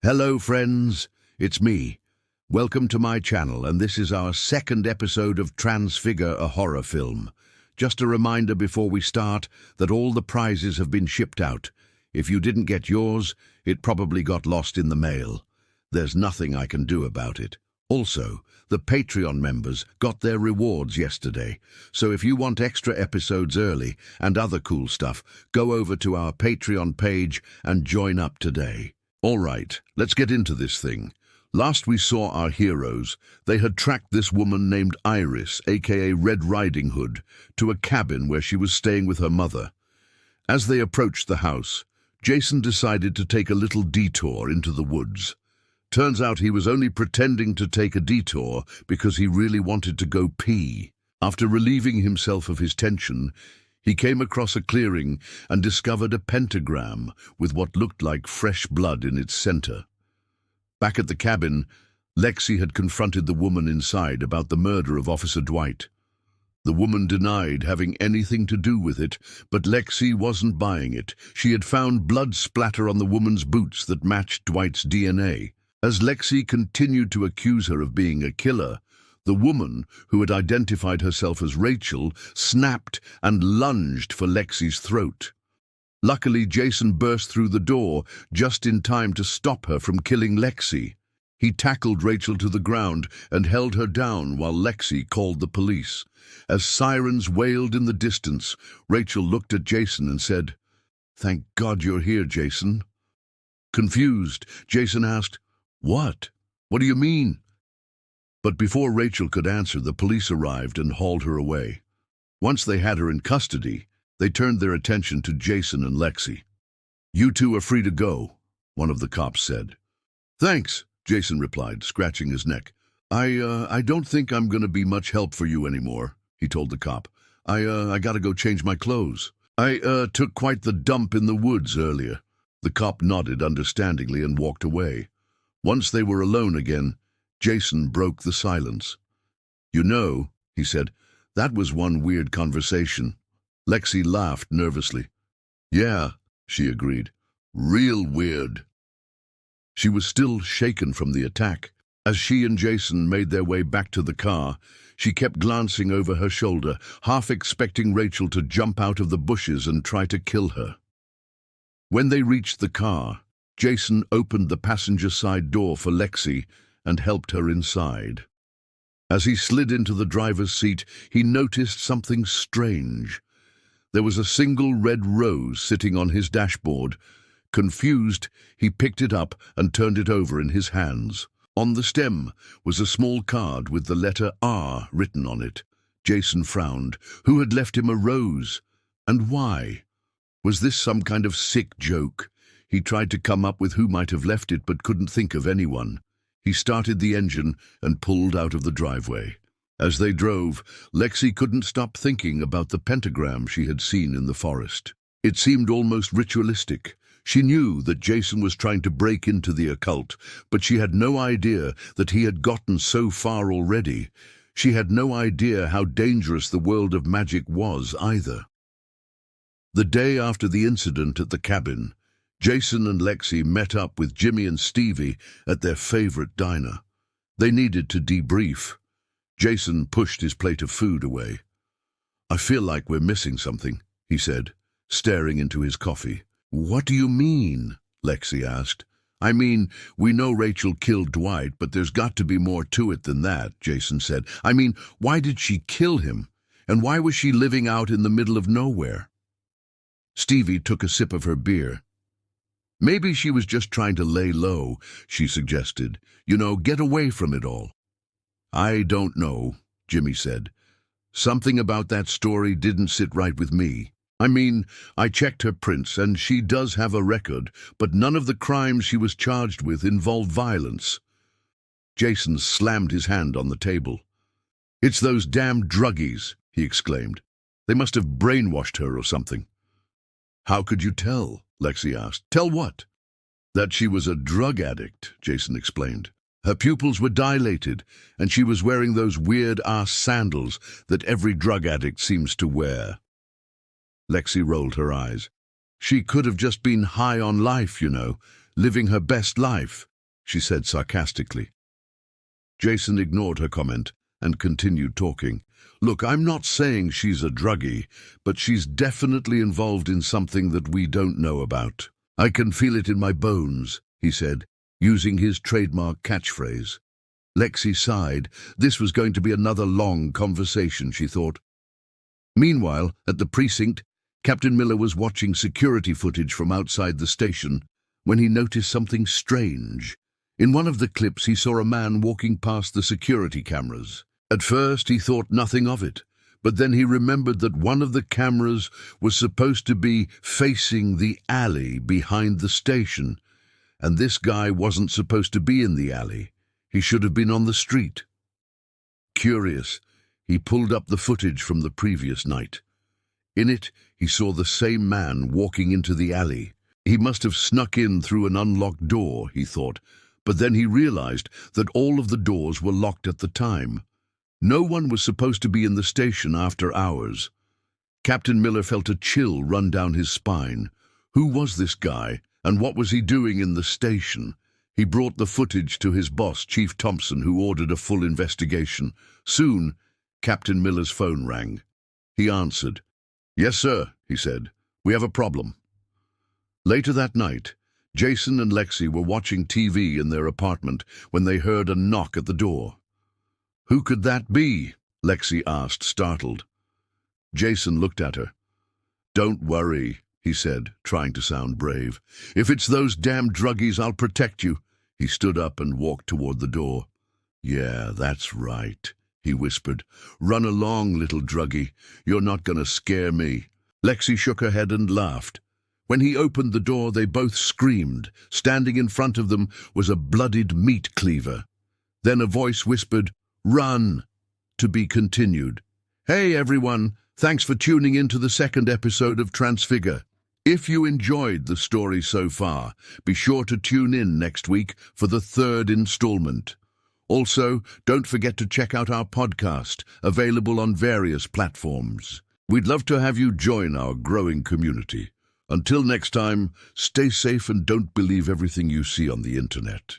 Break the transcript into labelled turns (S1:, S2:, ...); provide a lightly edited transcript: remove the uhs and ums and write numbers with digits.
S1: Hello friends, it's me. Welcome to my channel, and this is our second episode of Transfigure, a horror film. Just a reminder before we start that all the prizes have been shipped out. If you didn't get yours, it probably got lost in the mail. There's nothing I can do about it. Also, the Patreon members got their rewards yesterday, so if you want extra episodes early and other cool stuff, go over to our Patreon page and join up today. All right, let's get into this thing. Last we saw our heroes, they had tracked this woman named Iris, aka Red Riding Hood, to a cabin where she was staying with her mother. As they approached the house, Jason decided to take a little detour into the woods. Turns out he was only pretending to take a detour because he really wanted to go pee. After relieving himself of his tension, he came across a clearing and discovered a pentagram with what looked like fresh blood in its center. Back at the cabin, Lexi had confronted the woman inside about the murder of Officer Dwight. The woman denied having anything to do with it, but Lexi wasn't buying it. She had found blood splatter on the woman's boots that matched Dwight's DNA. As Lexi continued to accuse her of being a killer, the woman, who had identified herself as Rachel, snapped and lunged for Lexi's throat. Luckily, Jason burst through the door just in time to stop her from killing Lexi. He tackled Rachel to the ground and held her down while Lexi called the police. As sirens wailed in the distance, Rachel looked at Jason and said, "Thank God you're here, Jason." Confused, Jason asked, "What? What do you mean?" But before Rachel could answer, the police arrived and hauled her away. Once they had her in custody, they turned their attention to Jason and Lexi. "You two are free to go," one of the cops said. "Thanks," Jason replied, scratching his neck. I don't think I'm going to be much help for you anymore," he told the cop. I gotta go change my clothes. I took quite the dump in the woods earlier." The cop nodded understandingly and walked away. Once they were alone again, Jason broke the silence. "You know," he said, "that was one weird conversation." Lexi laughed nervously. "Yeah," she agreed. "Real weird." She was still shaken from the attack. As she and Jason made their way back to the car, she kept glancing over her shoulder, half expecting Rachel to jump out of the bushes and try to kill her. When they reached the car, Jason opened the passenger side door for Lexi and helped her inside. As he slid into the driver's seat, he noticed something strange. There was a single red rose sitting on his dashboard. Confused, he picked it up and turned it over in his hands. On the stem was a small card with the letter R written on it. Jason frowned. Who had left him a rose? And why? Was this some kind of sick joke? He tried to come up with who might have left it, but couldn't think of anyone. He started the engine and pulled out of the driveway. As they drove, Lexi couldn't stop thinking about the pentagram she had seen in the forest. It seemed almost ritualistic. She knew that Jason was trying to break into the occult, but she had no idea that he had gotten so far already. She had no idea how dangerous the world of magic was either. The day after the incident at the cabin, Jason and Lexi met up with Jimmy and Stevie at their favorite diner. They needed to debrief. Jason pushed his plate of food away. "I feel like we're missing something," he said, staring into his coffee. "What do you mean?" Lexi asked. "I mean, we know Rachel killed Dwight, but there's got to be more to it than that," Jason said. "I mean, why did she kill him? And why was she living out in the middle of nowhere?" Stevie took a sip of her beer. "Maybe she was just trying to lay low," she suggested. "You know, get away from it all." "I don't know," Jimmy said. "Something about that story didn't sit right with me. I mean, I checked her prints, and she does have a record, but none of the crimes she was charged with involved violence." Jason slammed his hand on the table. "It's those damn druggies," he exclaimed. "They must have brainwashed her or something." "How could you tell?" Lexi asked. "Tell what?" "That she was a drug addict," Jason explained. "Her pupils were dilated, and she was wearing those weird-ass sandals that every drug addict seems to wear." Lexi rolled her eyes. "She could have just been high on life, you know, living her best life. she said sarcastically. Jason ignored her comment and continued talking. Look, I'm not saying she's a druggie, but she's definitely involved in something that we don't know about. I can feel it in my bones, he said, using his trademark catchphrase. Lexi sighed. This was going to be another long conversation, she thought. Meanwhile, at the precinct, Captain Miller was watching security footage from outside the station when he noticed something strange. In one of the clips, he saw a man walking past the security cameras. At first, he thought nothing of it, but then he remembered that one of the cameras was supposed to be facing the alley behind the station, and this guy wasn't supposed to be in the alley. He should have been on the street. Curious, he pulled up the footage from the previous night. In it, he saw the same man walking into the alley. He must have snuck in through an unlocked door, he thought, but then he realized that all of the doors were locked at the time. No one was supposed to be in the station after hours. Captain Miller felt a chill run down his spine. Who was this guy, and what was he doing in the station? He brought the footage to his boss, Chief Thompson, who ordered a full investigation. Soon, Captain Miller's phone rang. He answered. "Yes, sir," he said. "We have a problem." Later that night, Jason and Lexi were watching TV in their apartment when they heard a knock at the door. "Who could that be?" Lexi asked, startled. Jason looked at her. "Don't worry," he said, trying to sound brave. "If it's those damn druggies, I'll protect you." He stood up and walked toward the door. "Yeah, that's right," he whispered. "Run along, little druggie. You're not going to scare me." Lexi shook her head and laughed. When he opened the door, they both screamed. Standing in front of them was a bloodied meat cleaver. Then a voice whispered, "Run!" To be continued. Hey everyone, thanks for tuning in to the second episode of Transfigure. If you enjoyed the story so far, be sure to tune in next week for the third installment. Also, don't forget to check out our podcast, available on various platforms. We'd love to have you join our growing community. Until next time, stay safe and don't believe everything you see on the internet.